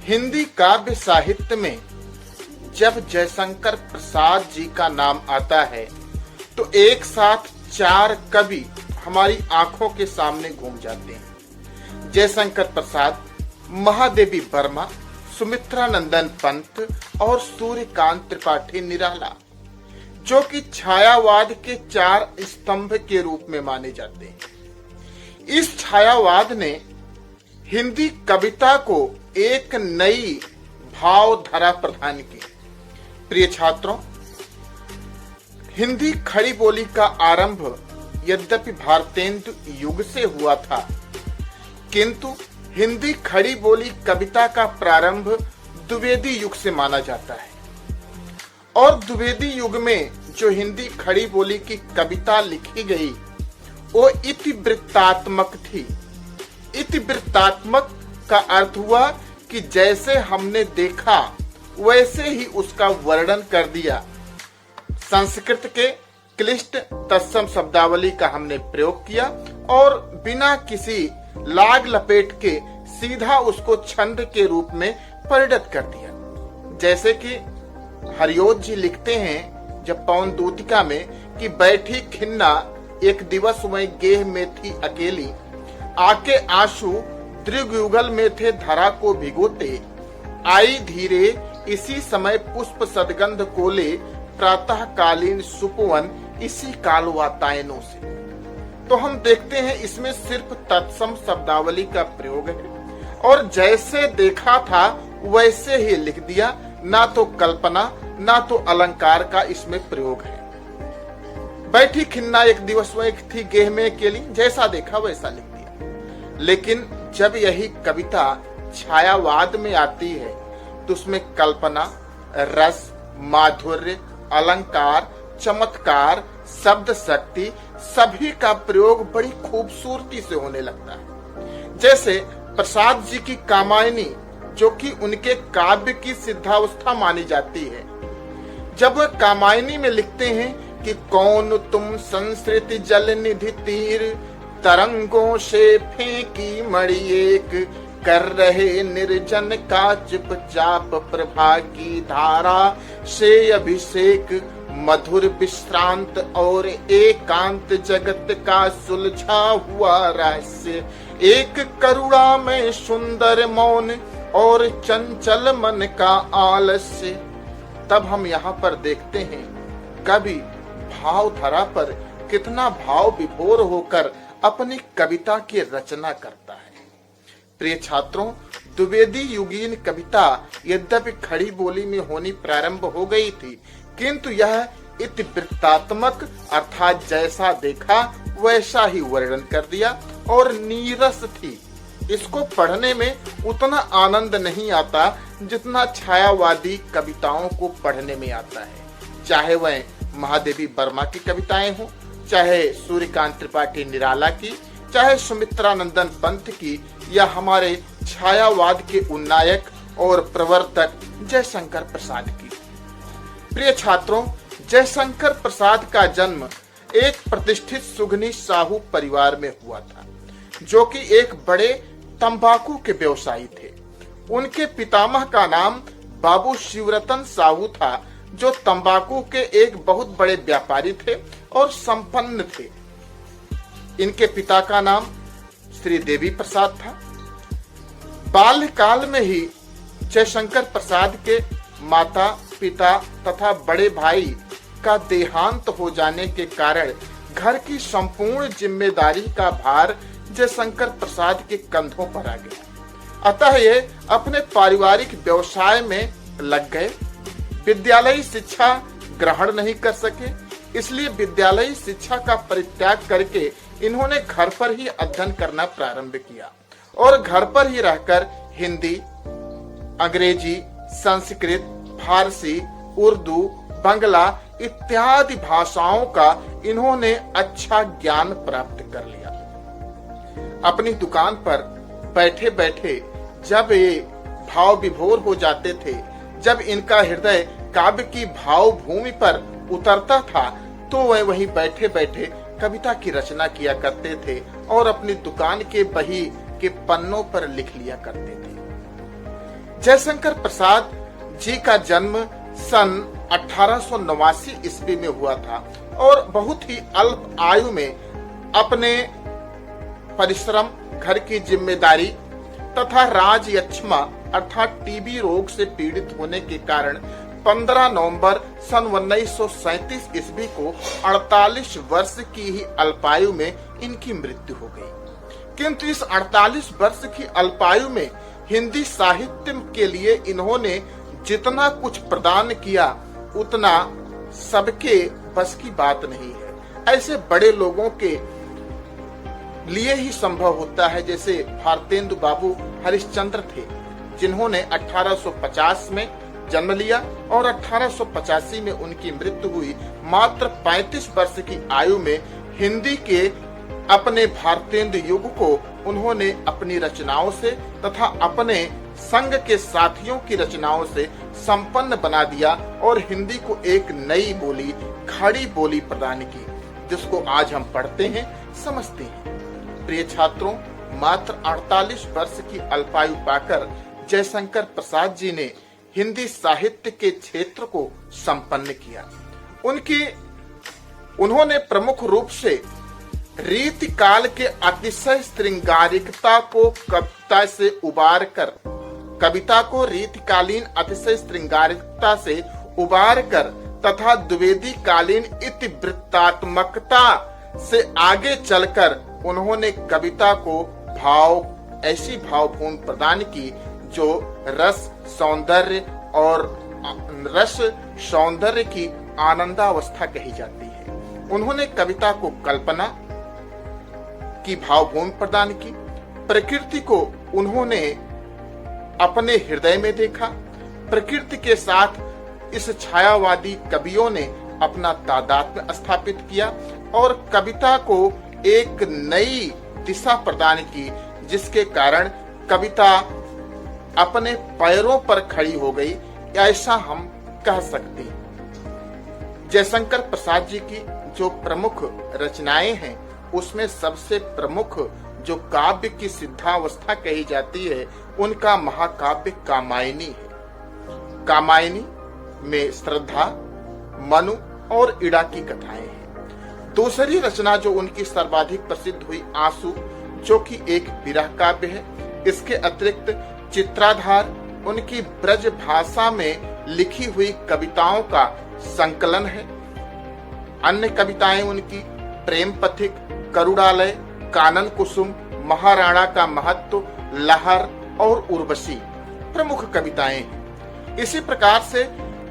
हिंदी काव्य साहित्य में जब जयशंकर प्रसाद जी का नाम आता है तो एक साथ 4 कवि हमारी आंखों के सामने घूम जाते हैं। जयशंकर प्रसाद, महादेवी वर्मा, सुमित्रानंदन पंत और सूर्यकांत त्रिपाठी निराला, जो कि छायावाद के 4 स्तंभ के रूप में माने जाते हैं। इस छायावाद ने हिंदी कविता को एक नई भावधारा प्रदान की। प्रिय छात्रों, हिंदी खड़ी बोली का आरंभ यद्यपि भारतेंदु युग से हुआ था, किंतु हिंदी खड़ी बोली कविता का प्रारंभ द्विवेदी युग से माना जाता है। और द्विवेदी युग में जो हिंदी खड़ी बोली की कविता लिखी गई वो इतिवृत्तात्मक थी। इतिवृत्तात्मक का अर्थ हुआ कि जैसे हमने देखा वैसे ही उसका वर्णन कर दिया। संस्कृत के क्लिष्ट तत्सम शब्दावली का हमने प्रयोग किया और बिना किसी लाग लपेट के सीधा उसको छंद के रूप में परिणत कर दिया। जैसे कि हरिओत जी लिखते हैं जब पवन दूतिका में कि बैठी खिन्ना एक दिवस वहीं गेह में थी अकेली, आके आंसू दृगयुगल में थे धरा को भिगोते, आई धीरे इसी समय पुष्प सदगंध कोले, प्रातः कालीन सुपवन इसी काल वातायनों से। तो हम देखते हैं इसमें सिर्फ तत्सम शब्दावली का प्रयोग है और जैसे देखा था वैसे ही लिख दिया, ना तो कल्पना ना तो अलंकार का इसमें प्रयोग है। बैठी खिन्ना एक दिवस वहीं थी गेह में अकेली, जैसा देखा वैसा लिख दिया। लेकिन जब यही कविता छायावाद में आती है तो उसमें कल्पना, रस, माधुर्य, अलंकार, चमत्कार, शब्द शक्ति सभी का प्रयोग बड़ी खूबसूरती से होने लगता है। जैसे प्रसाद जी की कामायनी, जो कि उनके काव्य की सिद्धावस्था मानी जाती है, जब वह कामायनी में लिखते हैं कि कौन तुम संस्कृति जल निधि तीर, तरंगों से फेंकी मणि एक, कर रहे निर्जन का चुपचाप प्रभा की धारा से अभिषेक, मधुर विश्रांत और एकांत जगत का सुलझा हुआ रहस्य, एक करुणा में सुंदर मौन और चंचल मन का आलस्य। तब हम यहाँ पर देखते हैं कवि भावधारा पर कितना भाव विभोर होकर अपनी कविता की रचना करता है। प्रिय छात्रों, द्विवेदी युगीन कविता यद्यपि खड़ी बोली में होनी प्रारंभ हो गई थी, किंतु यह इतिवृत्तात्मक अर्थात जैसा देखा वैसा ही वर्णन कर दिया और नीरस थी। इसको पढ़ने में उतना आनंद नहीं आता जितना छायावादी कविताओं को पढ़ने में आता है। चाहे वह महादेवी वर्मा की कविताएं हो, चाहे सूर्यकांत त्रिपाठी निराला की, चाहे सुमित्रानंदन पंत की, या हमारे छायावाद के उन्नायक और प्रवर्तक जयशंकर प्रसाद की। प्रिय छात्रों, जयशंकर प्रसाद का जन्म एक प्रतिष्ठित सुगनी साहू परिवार में हुआ था, जो कि एक बड़े तंबाकू के व्यवसायी थे। उनके पितामह का नाम बाबू शिवरतन साहू था, जो तंबाकू के एक बहुत बड़े व्यापारी थे और संपन्न थे। इनके पिता का नाम श्री देवी प्रसाद था। बाल्यकाल में ही जयशंकर प्रसाद के माता पिता तथा बड़े भाई का देहांत हो जाने के कारण घर की संपूर्ण जिम्मेदारी का भार जयशंकर प्रसाद के कंधों पर आ गया। अतः ये अपने पारिवारिक व्यवसाय में लग गए। विद्यालयी शिक्षा ग्रहण नहीं कर सके, इसलिए विद्यालयी शिक्षा का परित्याग करके इन्होंने घर पर ही अध्ययन करना प्रारंभ किया और घर पर ही रहकर हिंदी, अंग्रेजी, संस्कृत, फारसी, उर्दू, बंगला इत्यादि भाषाओं का इन्होंने अच्छा ज्ञान प्राप्त कर लिया। अपनी दुकान पर बैठे बैठे जब ये भाव विभोर हो जाते थे, जब इनका हृदय काव्य की भाव भूमि पर उतरता था, तो वह वहीं बैठे बैठे कविता की रचना किया करते थे और अपनी दुकान के बही के पन्नों पर लिख लिया करते थे। जयशंकर प्रसाद जी का जन्म सन 1889 ईस्वी में हुआ था और बहुत ही अल्प आयु में अपने परिश्रम, घर की जिम्मेदारी तथा राजयक्ष्मा अर्थात टीबी रोग से पीड़ित होने के कारण 15 नवंबर सन 1937 ईस्वी को 48 वर्ष की ही अल्पायु में इनकी मृत्यु हो गई। किंतु इस 48 वर्ष की अल्पायु में हिंदी साहित्य के लिए इन्होंने जितना कुछ प्रदान किया उतना सबके बस की बात नहीं है। ऐसे बड़े लोगों के लिए ही संभव होता है, जैसे भारतेंदु बाबू हरिश्चंद्र थे जिन्होंने 1850 में जन्म लिया और 1885 में उनकी मृत्यु हुई। मात्र 35 वर्ष की आयु में हिंदी के अपने भारतेंदु युग को उन्होंने अपनी रचनाओं से तथा अपने संघ के साथियों की रचनाओं से संपन्न बना दिया और हिंदी को एक नई बोली, खड़ी बोली प्रदान की, जिसको आज हम पढ़ते हैं, समझते हैं। प्रिय छात्रों, मात्र 48 वर्ष की अल्पायु पाकर जयशंकर प्रसाद जी ने हिंदी साहित्य के क्षेत्र को संपन्न किया। उन्होंने प्रमुख रूप से रीति काल के अतिशय श्रृंगारिकता को कविता को रीतिकालीन अतिशय श्रृंगारिकता से उबार कर तथा द्विवेदी कालीन इतिवृत्तात्मकता से आगे चलकर उन्होंने कविता को ऐसी भावपूर्ण प्रदान की जो रस सौंदर्य की आनंदावस्था कही जाती है। उन्होंने कविता को कल्पना की भावपूर्ण प्रदान की। प्रकृति को उन्होंने अपने हृदय में देखा। प्रकृति के साथ इस छायावादी कवियों ने अपना तादात्म्य स्थापित किया और कविता को एक नई दिशा प्रदान की, जिसके कारण कविता अपने पैरों पर खड़ी हो गई, ऐसा हम कह सकते हैं। जयशंकर प्रसाद जी की जो प्रमुख रचनाएं हैं उसमें सबसे प्रमुख जो काव्य की सिद्धावस्था कही जाती है उनका महाकाव्य कामायनी है। कामायनी में श्रद्धा, मनु और इड़ा की कथाएं हैं। दूसरी रचना जो उनकी सर्वाधिक प्रसिद्ध हुई आंसू, जो कि एक विरह काव्य है। इसके अतिरिक्त चित्राधार उनकी ब्रज भाषा में लिखी हुई कविताओं का संकलन है। अन्य कविताएं उनकी प्रेम पथिक, करुणालय, कानन कुसुम, महाराणा का महत्व, लहर और उर्वशी प्रमुख कविताएं हैं। इसी प्रकार से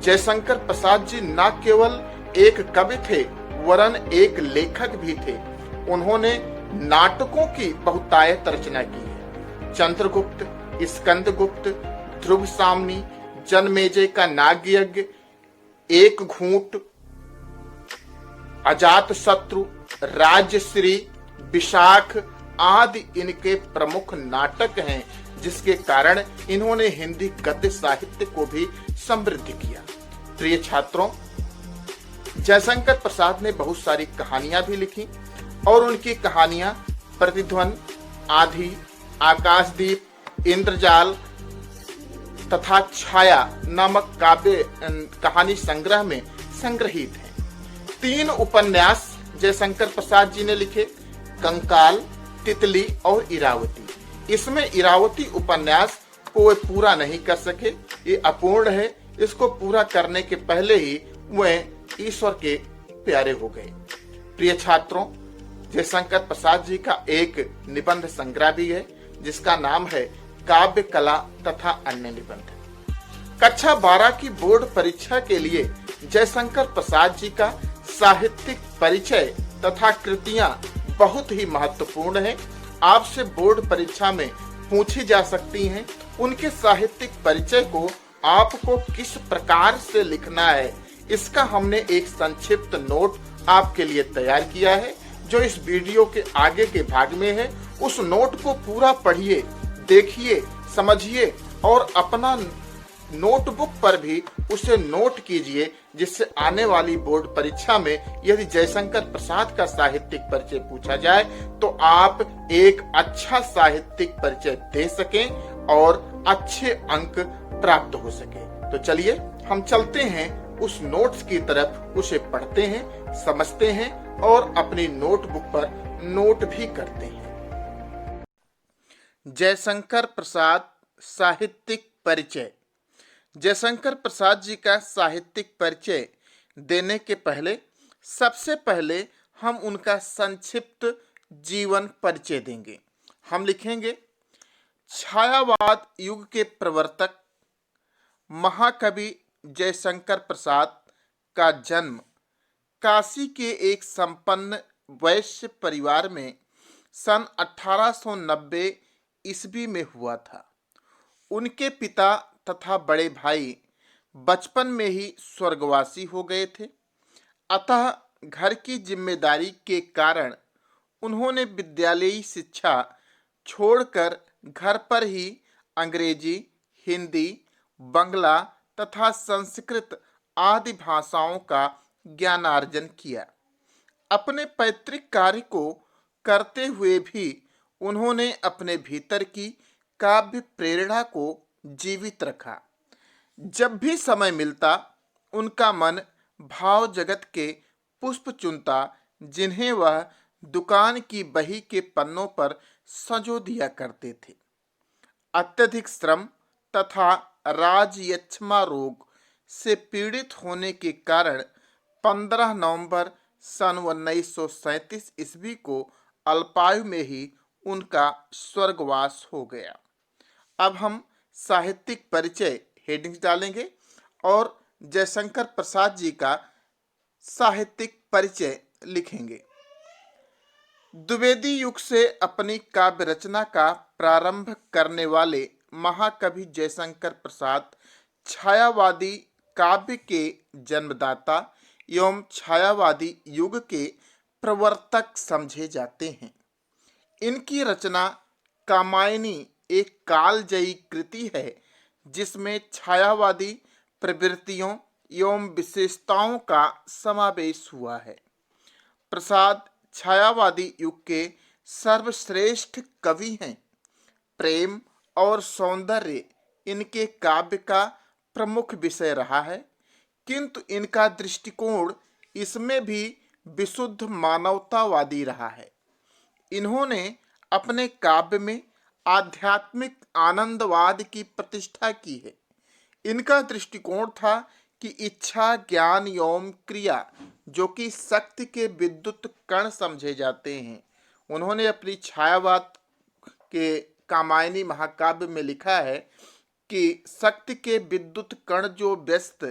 जयशंकर प्रसाद जी न केवल एक कवि थे वरन एक लेखक भी थे। उन्होंने नाटकों की बहुतायत रचना की है। चंद्रगुप्त, स्कंदगुप्त, ध्रुव सामनी, जनमेजय का नागयज्ञ, एक घूंट, अजात शत्रु, राजश्री, विशाख आदि इनके प्रमुख नाटक हैं, जिसके कारण इन्होंने हिंदी गद्य साहित्य को भी समृद्ध किया। प्रिय छात्रों, जयशंकर प्रसाद ने बहुत सारी कहानियां भी लिखी और उनकी कहानियां प्रतिध्वन, आधी, आकाशदीप, इंद्रजाल तथा छाया नामक काव्य कहानी संग्रह में संग्रहित हैं। 3 उपन्यास जयशंकर प्रसाद जी ने लिखे, कंकाल, तितली और इरावती। इसमें इरावती उपन्यास को वे पूरा नहीं कर सके, ये अपूर्ण है। इसको पूरा करने के पहले ही वे ईश्वर के प्यारे हो गए। प्रिय छात्रों, जयशंकर प्रसाद जी का एक निबंध संग्रह भी है जिसका नाम है काव्य कला तथा अन्य निबंध। कक्षा 12 की बोर्ड परीक्षा के लिए जयशंकर प्रसाद जी का साहित्यिक परिचय तथा कृतियां बहुत ही महत्वपूर्ण है। आपसे बोर्ड परीक्षा में पूछी जा सकती हैं। उनके साहित्यिक परिचय को आपको किस प्रकार से लिखना है, इसका हमने एक संक्षिप्त नोट आपके लिए तैयार किया है, जो इस वीडियो के आगे के भाग में है। उस नोट को पूरा पढ़िए, देखिए, समझिए और अपना नोटबुक पर भी उसे नोट कीजिए, जिससे आने वाली बोर्ड परीक्षा में यदि जयशंकर प्रसाद का साहित्यिक परिचय पूछा जाए तो आप एक अच्छा साहित्यिक परिचय दे सकें और अच्छे अंक प्राप्त हो सके। तो चलिए हम चलते हैं उस नोट्स की तरफ, उसे पढ़ते हैं, समझते हैं और अपनी नोटबुक पर नोट भी करते हैं। जयशंकर प्रसाद साहित्यिक परिचय। जयशंकर प्रसाद जी का साहित्यिक परिचय देने के पहले सबसे पहले हम उनका संक्षिप्त जीवन परिचय देंगे। हम लिखेंगे, छायावाद युग के प्रवर्तक महाकवि जयशंकर प्रसाद का जन्म काशी के एक संपन्न वैश्य परिवार में सन 1890 ईस्वी में हुआ था। उनके पिता तथा बड़े भाई बचपन में ही स्वर्गवासी हो गए थे, अतः घर की जिम्मेदारी के कारण उन्होंने विद्यालयी शिक्षा छोड़कर घर पर ही अंग्रेजी, हिंदी, बंगला तथा संस्कृत आदि भाषाओं का ज्ञानार्जन किया। अपने पैतृक कार्य को करते हुए भी उन्होंने अपने भीतर की काव्य प्रेरणा को जीवित रखा। जब भी समय मिलता उनका मन भाव जगत के पुष्प चुनता, जिन्हें वह दुकान की बही के पन्नों पर संजो दिया करते थे। अत्यधिक श्रम तथा राजयक्ष्मा रोग से पीड़ित होने के कारण 15 नवंबर सन 1937 ईस्वी को अल्पायु में ही उनका स्वर्गवास हो गया। अब हम साहित्यिक परिचय हेडिंग्स डालेंगे और जयशंकर प्रसाद जी का साहित्यिक परिचय लिखेंगे। द्विवेदी युग से अपनी काव्य रचना का प्रारंभ करने वाले महाकवि जयशंकर प्रसाद छायावादी काव्य के जन्मदाता एवं छायावादी युग के प्रवर्तक समझे जाते हैं। इनकी रचना कामायनी एक कालजयी कृति है, जिसमें छायावादी प्रवृत्तियों एवं विशेषताओं का समावेश हुआ है। प्रसाद छायावादी युग के सर्वश्रेष्ठ कवि हैं। प्रेम और सौंदर्य इनके काव्य का प्रमुख विषय रहा है, किंतु इनका दृष्टिकोण इसमें भी विशुद्ध मानवतावादी रहा है। इन्होंने अपने काव्य में आध्यात्मिक आनंदवाद की प्रतिष्ठा की है। इनका दृष्टिकोण था कि इच्छा, ज्ञान एवं क्रिया, जो कि शक्ति के विद्युत कण समझे जाते हैं, उन्होंने अपनी छायावाद के कामायनी महाकाव्य में लिखा है कि शक्ति के विद्युत कण जो व्यस्त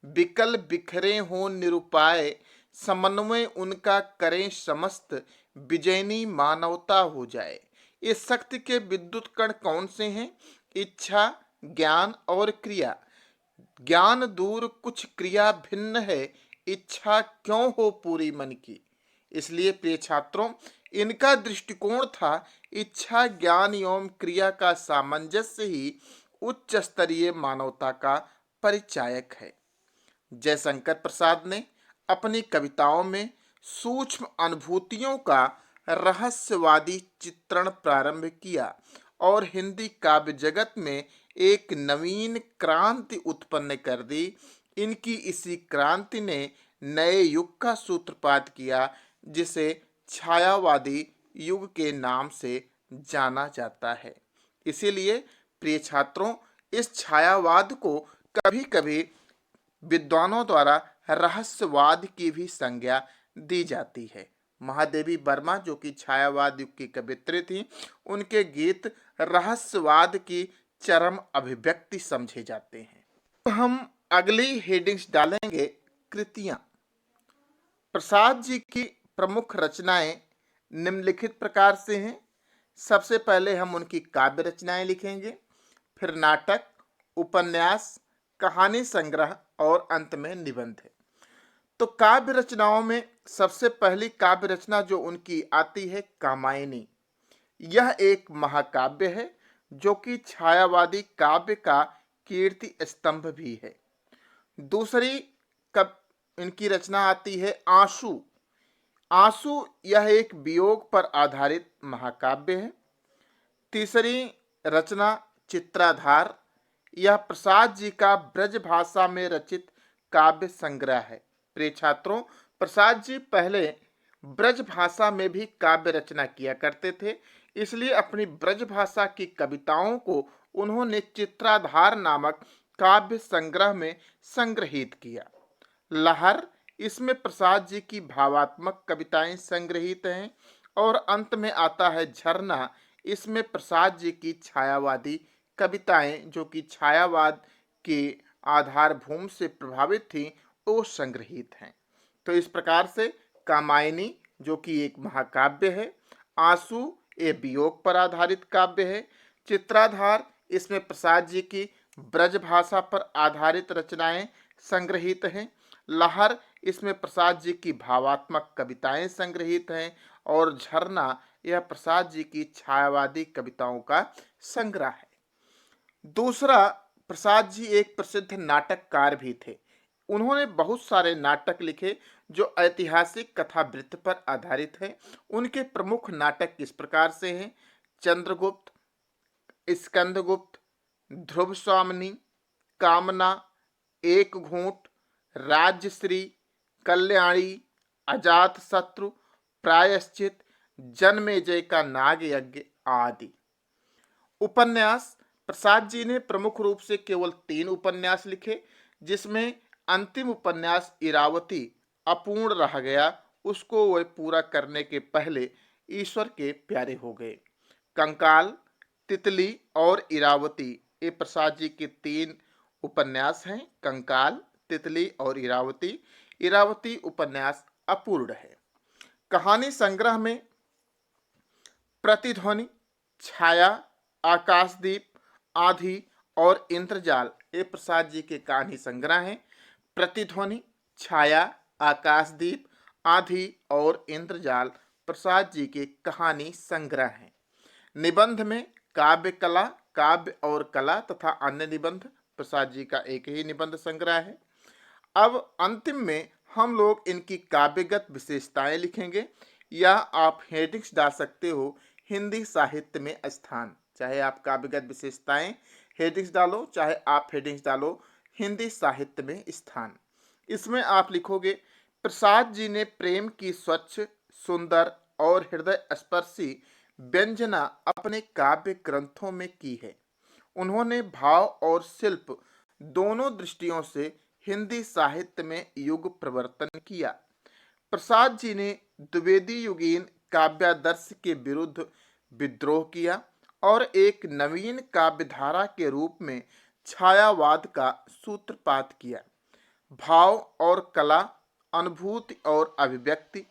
विकल बिखरे हों निरुपाय, समन्वय उनका करें समस्त, विजयनी मानवता हो जाए। ये शक्ति के विद्युत कण कौन से हैं? इच्छा, ज्ञान और क्रिया। ज्ञान दूर कुछ क्रिया भिन्न है, इच्छा क्यों हो पूरी मन की। इसलिए प्रिय छात्रों, इनका दृष्टिकोण था इच्छा, ज्ञान एवं क्रिया का सामंजस्य ही उच्च स्तरीय मानवता का परिचायक है। जयशंकर प्रसाद ने अपनी कविताओं में सूक्ष्म अनुभूतियों का रहस्यवादी चित्रण प्रारंभ किया और हिंदी काव्य जगत में एक नवीन क्रांति उत्पन्न कर दी। इनकी इसी क्रांति ने नए युग का सूत्रपात किया, जिसे छायावादी युग के नाम से जाना जाता है। इसीलिए प्रिय छात्रों, इस छायावाद को कभी कभी विद्वानों द्वारा रहस्यवाद की भी संज्ञा दी जाती है। महादेवी वर्मा, जो कि छायावाद युग की कवियत्री थी, उनके गीत रहस्यवाद की चरम अभिव्यक्ति समझे जाते हैं। तो हम अगली हेडिंग्स डालेंगे, कृतियां। प्रसाद जी की प्रमुख रचनाएं निम्नलिखित प्रकार से हैं। सबसे पहले हम उनकी काव्य रचनाएं लिखेंगे, फिर नाटक, उपन्यास, कहानी संग्रह और अंत में निबंध है। तो काव्य रचनाओं में सबसे पहली काव्य रचना जो उनकी आती है, कामायनी। यह एक महाकाव्य है जो कि छायावादी काव्य का कीर्ति स्तंभ भी है। दूसरी इनकी रचना आती है आंसू। आंसू यह एक वियोग पर आधारित महाकाव्य है। तीसरी रचना चित्राधार यह प्रसाद जी का ब्रज भाषा में रचित काव्य संग्रह है। प्रिय छात्रों, प्रसाद जी पहले ब्रज भाषा में भी काव्य रचना किया करते थे, इसलिए अपनी ब्रज भाषा की कविताओं को उन्होंने चित्राधार नामक काव्य संग्रह में संग्रहित किया। लहर, इसमें प्रसाद जी की भावात्मक कविताएं संग्रहित हैं। और अंत में आता है झरना, इसमें प्रसाद जी की छायावादी कविताएं जो कि छायावाद के आधारभूमि से प्रभावित थी वो संग्रहित हैं। तो इस प्रकार से कामायनी जो कि एक महाकाव्य है, आंसू ये वियोग पर आधारित काव्य है, चित्राधार इसमें प्रसाद जी की ब्रज भाषा पर आधारित रचनाएं संग्रहित हैं, लहर इसमें प्रसाद जी की भावात्मक कविताएं संग्रहित हैं, और झरना यह प्रसाद जी की छायावादी कविताओं का संग्रह है। दूसरा, प्रसाद जी एक प्रसिद्ध नाटककार भी थे। उन्होंने बहुत सारे नाटक लिखे जो ऐतिहासिक कथावृत्त पर आधारित हैं। उनके प्रमुख नाटक इस प्रकार से हैं: चंद्रगुप्त, स्कंदगुप्त, ध्रुव स्वामिनी, कामना, एक घूंट, राज्यश्री, कल्याणी, अजात शत्रु, प्रायश्चित, जन्मेजय का नाग यज्ञ आदि। उपन्यास, प्रसाद जी ने प्रमुख रूप से केवल 3 उपन्यास लिखे, जिसमें अंतिम उपन्यास इरावती अपूर्ण रह गया, उसको वह पूरा करने के पहले ईश्वर के प्यारे हो गए। कंकाल, तितली और इरावती ये प्रसाद जी के 3 उपन्यास हैं। कंकाल, तितली और इरावती। इरावती उपन्यास अपूर्ण है। कहानी संग्रह में प्रतिध्वनि, छाया, आकाशदीप, आधी और इंद्रजाल ये प्रसाद जी के कहानी संग्रह हैं। प्रतिध्वनि, छाया, आकाशदीप, आधी और इंद्रजाल प्रसाद जी के कहानी संग्रह हैं। निबंध में काव्य कला, काव्य और कला तथा अन्य निबंध प्रसाद जी का एक ही निबंध संग्रह है। अब अंतिम में हम लोग इनकी काव्यगत विशेषताएं लिखेंगे, या आप हेडिंग्स डाल सकते हो हिंदी साहित्य में स्थान। चाहे आप काव्यगत विशेषताएं हेडिंग्स डालो, चाहे आप हेडिंग्स डालो हिंदी साहित्य में स्थान। इसमें आप लिखोगे, प्रसाद जी ने प्रेम की स्वच्छ, सुंदर और हृदय स्पर्शी व्यंजना अपने काव्य ग्रंथों में की है। उन्होंने भाव और शिल्प दोनों दृष्टियों से हिंदी साहित्य में युग प्रवर्तन किया। प्रसाद जी ने द्विवेदी युगीन काव्यादर्श के विरुद्ध विद्रोह किया और एक नवीन काव्यधारा के रूप में छायावाद का सूत्रपात किया। भाव और कला, अनुभूति और अभिव्यक्ति,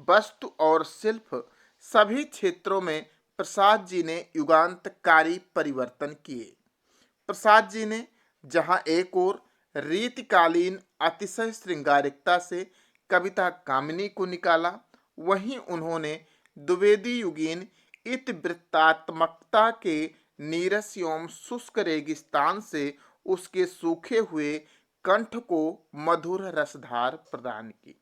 वस्तु और शिल्प सभी क्षेत्रों में प्रसाद जी ने युगांतकारी परिवर्तन किए। प्रसाद जी ने जहां एक ओर रीतिकालीन अतिशय श्रृंगारिकता से कविता कामिनी को निकाला, वहीं उन्होंने द्विवेदी युगीन इतिवृत्तात्मकता के नीरस एवं शुष्क रेगिस्तान से उसके सूखे हुए कंठ को मधुर रसधार प्रदान की।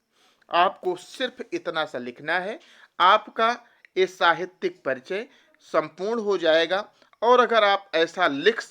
आपको सिर्फ इतना सा लिखना है, आपका ये साहित्यिक परिचय संपूर्ण हो जाएगा। और अगर आप ऐसा लिख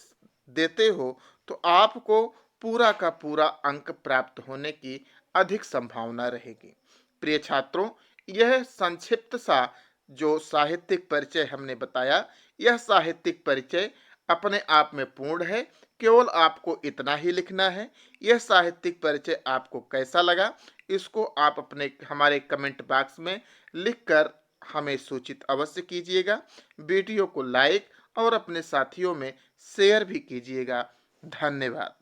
देते हो तो आपको पूरा का पूरा अंक प्राप्त होने की अधिक संभावना रहेगी। प्रिय छात्रों, यह संक्षिप्त सा जो साहित्यिक परिचय हमने बताया, यह साहित्यिक परिचय अपने आप में पूर्ण है। केवल आपको इतना ही लिखना है। यह साहित्यिक परिचय आपको कैसा लगा, इसको आप अपने हमारे कमेंट बॉक्स में लिखकर हमें सूचित अवश्य कीजिएगा। वीडियो को लाइक और अपने साथियों में शेयर भी कीजिएगा। धन्यवाद।